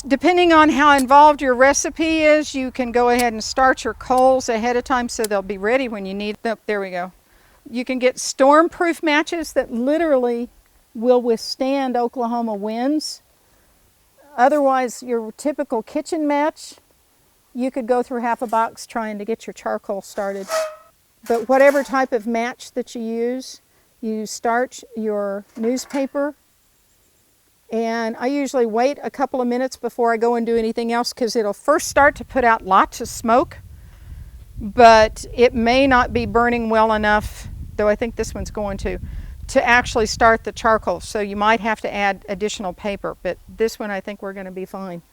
Depending on how involved your recipe is, you can go ahead and start your coals ahead of time so they'll be ready when you need them. There we go. You can get storm-proof matches that literally will withstand Oklahoma winds. Otherwise, your typical kitchen match, you could go through half a box trying to get your charcoal started. But whatever type of match that you start your newspaper. And I usually wait a couple of minutes before I go and do anything else because it'll first start to put out lots of smoke, but it may not be burning well enough, though I think this one's going to actually start the charcoal. So you might have to add additional paper, but this one I think we're going to be fine.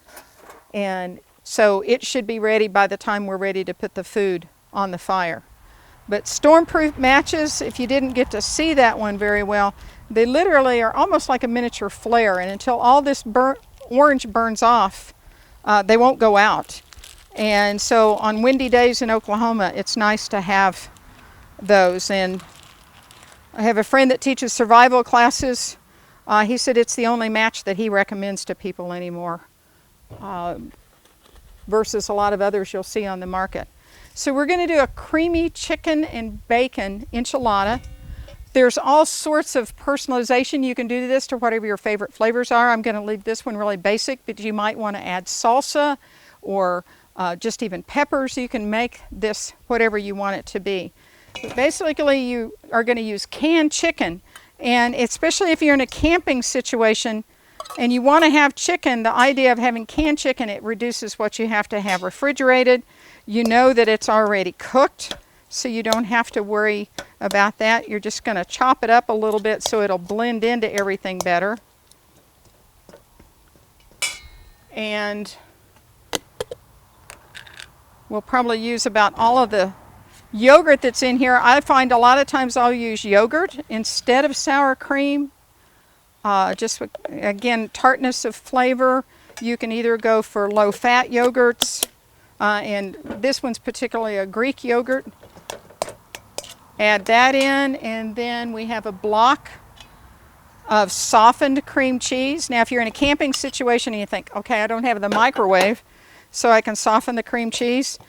And so it should be ready by the time we're ready to put the food on the fire. But stormproof matches, if you didn't get to see that one very well, they literally are almost like a miniature flare, and until all this orange burns off, they won't go out. And so on windy days in Oklahoma, it's nice to have those. And I have a friend that teaches survival classes. He said it's the only match that he recommends to people anymore, versus a lot of others you'll see on the market. So we're going to do a creamy chicken and bacon enchilada. There's all sorts of personalization you can do to this to whatever your favorite flavors are. I'm going to leave this one really basic, but you might want to add salsa or just even peppers. You can make this whatever you want it to be. But basically, you are going to use canned chicken, and especially if you're in a camping situation and you want to have chicken, the idea of having canned chicken, it reduces what you have to have refrigerated. You know that it's already cooked, so you don't have to worry about that. You're just going to chop it up a little bit so it'll blend into everything better. And we'll probably use about all of the yogurt that's in here. I find a lot of times I'll use yogurt instead of sour cream. Just again, tartness of flavor. You can either go for low-fat yogurts, and this one's particularly a Greek yogurt. Add that in, and then we have a block of softened cream cheese. Now, if you're in a camping situation and you think, okay, I don't have the microwave, so I can soften the cream cheese,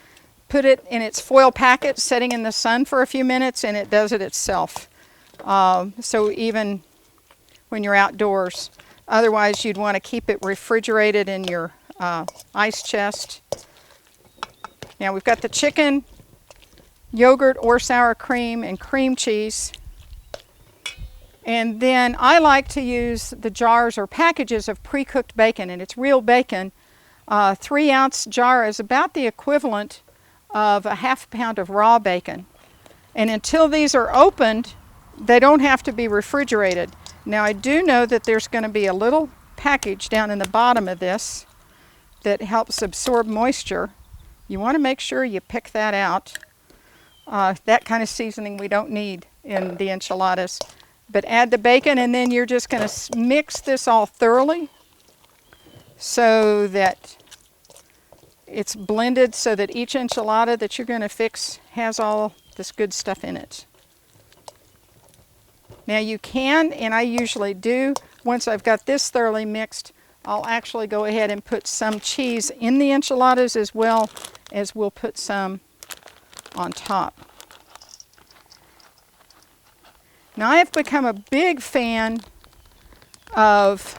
put it in its foil packet, setting in the sun for a few minutes, and it does it itself. So even when you're outdoors. Otherwise, you'd want to keep it refrigerated in your ice chest. Now we've got the chicken, yogurt or sour cream, and cream cheese. And then I like to use the jars or packages of pre-cooked bacon, and it's real bacon. 3-ounce jar is about the equivalent of a half pound of raw bacon. And until these are opened, they don't have to be refrigerated. Now I do know that there's going to be a little package down in the bottom of this that helps absorb moisture. You want to make sure you pick that out. That kind of seasoning we don't need in the enchiladas. But add the bacon, and then you're just going to mix this all thoroughly so that it's blended so that each enchilada that you're going to fix has all this good stuff in it. Now you can, and I usually do, once I've got this thoroughly mixed, I'll actually go ahead and put some cheese in the enchiladas as well as we'll put some on top. Now I have become a big fan of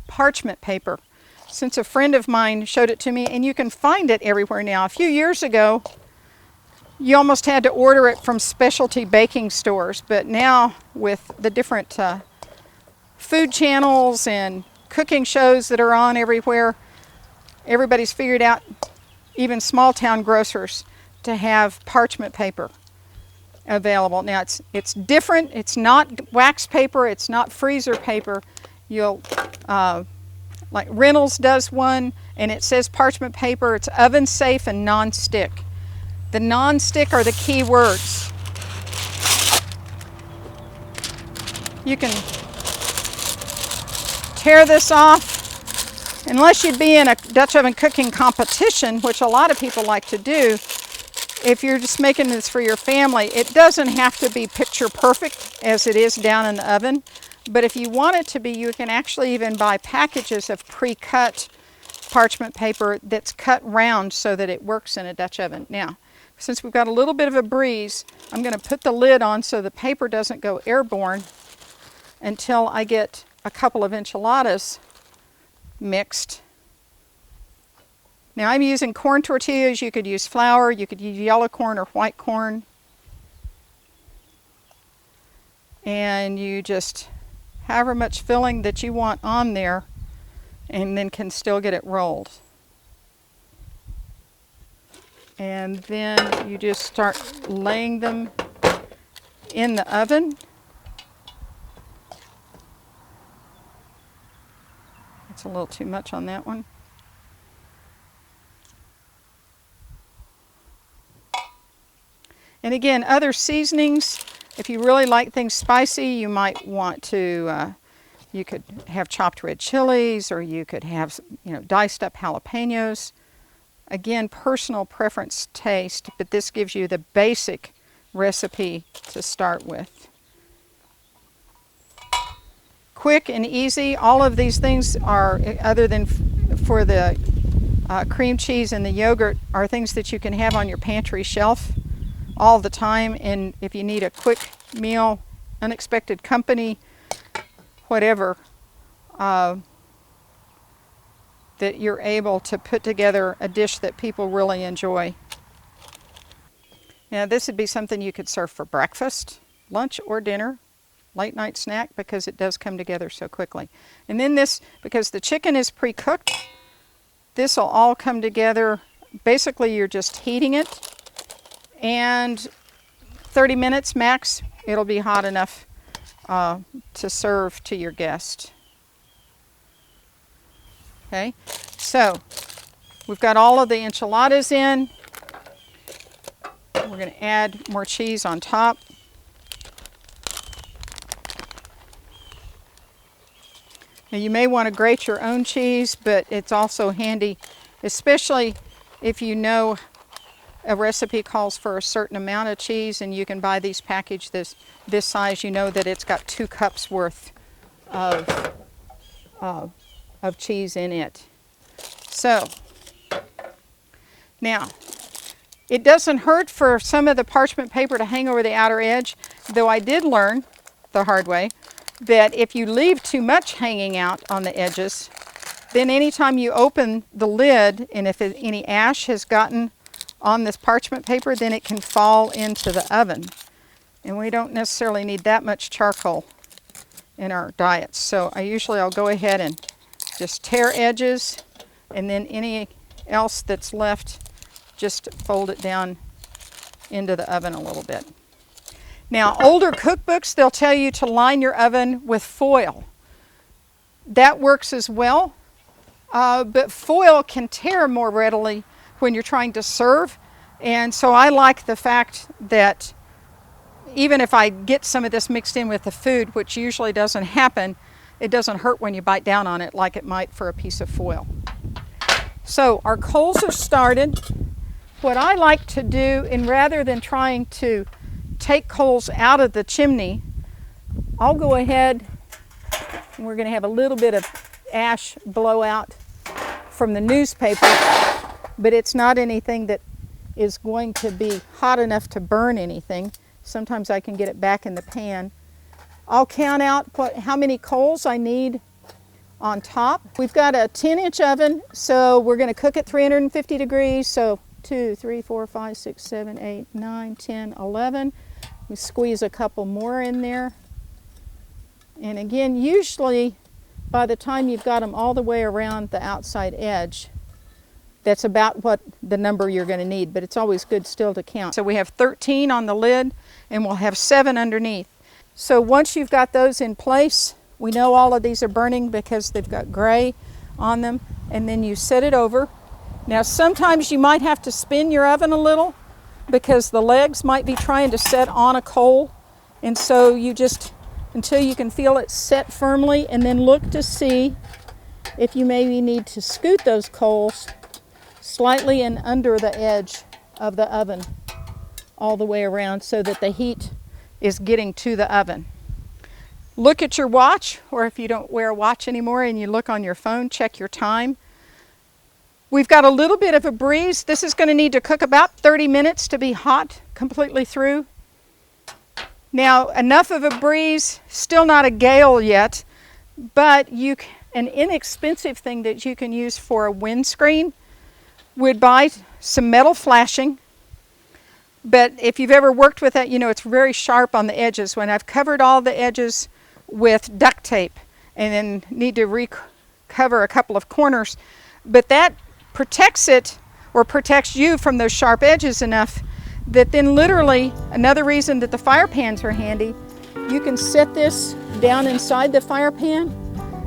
parchment paper since a friend of mine showed it to me, and you can find it everywhere now. A few years ago, you almost had to order it from specialty baking stores, but now with the different food channels and cooking shows that are on everywhere, everybody's figured out, even small town grocers, to have parchment paper available. Now it's different. It's not wax paper. It's not freezer paper. You'll like Reynolds does one, and it says parchment paper. It's oven safe and non-stick. The non-stick are the key words. You can tear this off. Unless you'd be in a Dutch oven cooking competition, which a lot of people like to do, if you're just making this for your family, it doesn't have to be picture perfect as it is down in the oven. But if you want it to be, you can actually even buy packages of pre-cut parchment paper that's cut round so that it works in a Dutch oven. Now, since we've got a little bit of a breeze, I'm going to put the lid on so the paper doesn't go airborne until I get a couple of enchiladas mixed. Now I'm using corn tortillas. You could use flour, you could use yellow corn or white corn. And you just, however much filling that you want on there, and then can still get it rolled. And then you just start laying them in the oven. It's a little too much on that one. And again, other seasonings, if you really like things spicy, you might want to, you could have chopped red chilies, or you could have, diced up jalapenos. Again, personal preference taste, but this gives you the basic recipe to start with. Quick and easy. All of these things are, other than for the cream cheese and the yogurt, are things that you can have on your pantry shelf all the time. And if you need a quick meal, unexpected company, whatever, that you're able to put together a dish that people really enjoy. Now this would be something you could serve for breakfast, lunch, or dinner, late night snack, because it does come together so quickly. And then this, because the chicken is pre-cooked, this will all come together. Basically you're just heating it, and 30 minutes max, it'll be hot enough to serve to your guest. Okay, so we've got all of the enchiladas in. We're going to add more cheese on top. Now you may want to grate your own cheese, but it's also handy, especially if you know a recipe calls for a certain amount of cheese, and you can buy these packaged this size. You know that it's got 2 cups worth of cheese in it. So now it doesn't hurt for some of the parchment paper to hang over the outer edge, though I did learn the hard way that if you leave too much hanging out on the edges, then anytime you open the lid, and if any ash has gotten on this parchment paper, then it can fall into the oven. And we don't necessarily need that much charcoal in our diets. So I'll go ahead and just tear edges, and then any else that's left, just fold it down into the oven a little bit. Now, older cookbooks, they'll tell you to line your oven with foil. That works as well, but foil can tear more readily when you're trying to serve. And so I like the fact that even if I get some of this mixed in with the food, which usually doesn't happen, it doesn't hurt when you bite down on it like it might for a piece of foil. So our coals are started. What I like to do, and rather than trying to take coals out of the chimney, I'll go ahead, and we're going to have a little bit of ash blowout from the newspaper, but it's not anything that is going to be hot enough to burn anything. Sometimes I can get it back in the pan. I'll count out how many coals I need on top. We've got a 10-inch oven, so we're going to cook at 350 degrees. So 2, 3, 4, 5, 6, 7, 8, 9, 10, 11. We squeeze a couple more in there. And again, usually by the time you've got them all the way around the outside edge, that's about what the number you're going to need, but it's always good still to count. So we have 13 on the lid, and we'll have 7 underneath. So once you've got those in place, we know all of these are burning because they've got gray on them, and then you set it over. Now sometimes you might have to spin your oven a little because the legs might be trying to set on a coal, and so you just, until you can feel it set firmly, and then look to see if you maybe need to scoot those coals slightly in under the edge of the oven all the way around so that the heat is getting to the oven. look at your watch, or if you don't wear a watch anymore and you look on your phone, check your time. We've got a little bit of a breeze. This is going to need to cook about 30 minutes to be hot completely through. Now, enough of a breeze, still not a gale yet, but an inexpensive thing that you can use for a windscreen would buy some metal flashing. But if you've ever worked with that, you know it's very sharp on the edges. When I've covered all the edges with duct tape and then need to recover a couple of corners, but that protects it, or protects you from those sharp edges enough that then literally, another reason that the fire pans are handy, you can set this down inside the fire pan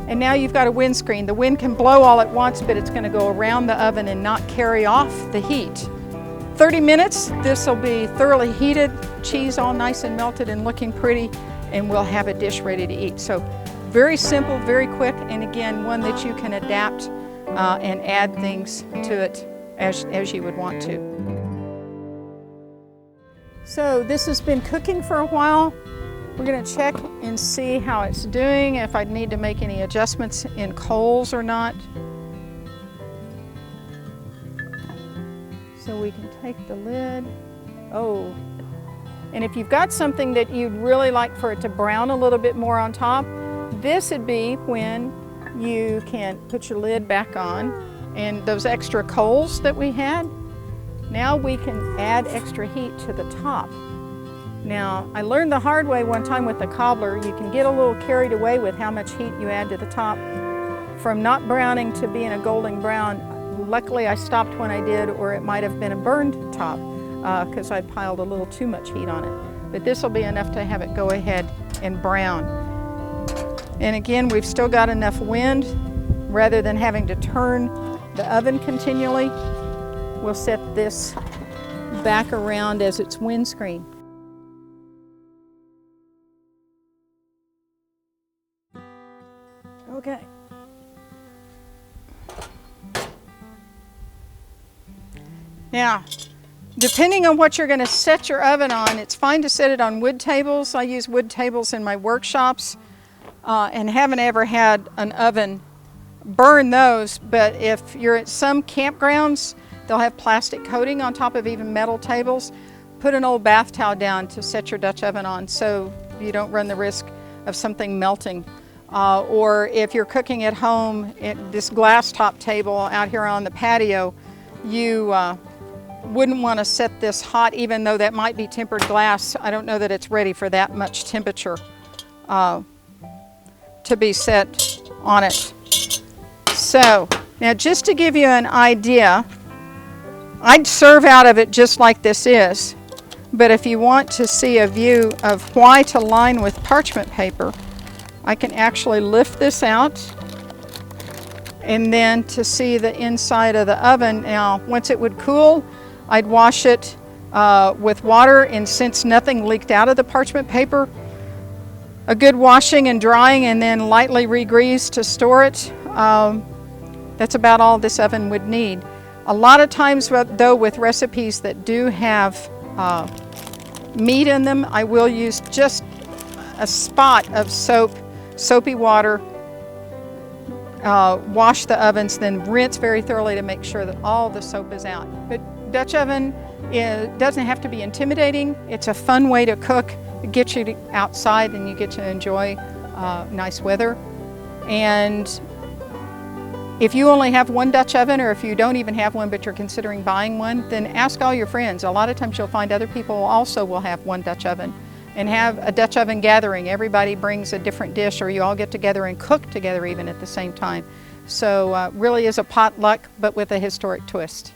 and now you've got a windscreen. The wind can blow all at once, but it's going to go around the oven and not carry off the heat. 30 minutes, this will be thoroughly heated, cheese all nice and melted and looking pretty, and we'll have a dish ready to eat. So very simple, very quick, and again, one that you can adapt and add things to it as you would want to. So this has been cooking for a while. We're going to check and see how it's doing, if I need to make any adjustments in coals or not. So we can take the lid. Oh, and if you've got something that you'd really like for it to brown a little bit more on top, this would be when you can put your lid back on, and those extra coals that we had, now we can add extra heat to the top. Now, I learned the hard way one time with the cobbler. You can get a little carried away with how much heat you add to the top. From not browning to being a golden brown, luckily I stopped when I did, or it might have been a burned top because I piled a little too much heat on it. But this will be enough to have it go ahead and brown. And again, we've still got enough wind. Rather than having to turn the oven continually, we'll set this back around as its windscreen. Okay. Now, depending on what you're going to set your oven on, it's fine to set it on wood tables. I use wood tables in my workshops and haven't ever had an oven burn those, but if you're at some campgrounds, they'll have plastic coating on top of even metal tables. Put an old bath towel down to set your Dutch oven on so you don't run the risk of something melting. Or if you're cooking at home at this glass top table out here on the patio, you wouldn't want to set this hot, even though that might be tempered glass. I don't know that it's ready for that much temperature to be set on it. So now, just to give you an idea, I'd serve out of it just like this is, but if you want to see a view of why to line with parchment paper, I can actually lift this out, and then to see the inside of the oven. Now, once it would cool, I'd wash it with water, and since nothing leaked out of the parchment paper, a good washing and drying and then lightly re-grease to store it. That's about all this oven would need. A lot of times, though, with recipes that do have meat in them, I will use just a spot of soapy water, wash the ovens, then rinse very thoroughly to make sure that all the soap is out. But Dutch oven doesn't have to be intimidating. It's a fun way to cook. It gets you outside and you get to enjoy nice weather. And if you only have one Dutch oven, or if you don't even have one but you're considering buying one, then ask all your friends. A lot of times you'll find other people also will have one Dutch oven, and have a Dutch oven gathering. Everybody brings a different dish, or you all get together and cook together even at the same time. So really is a potluck, but with a historic twist.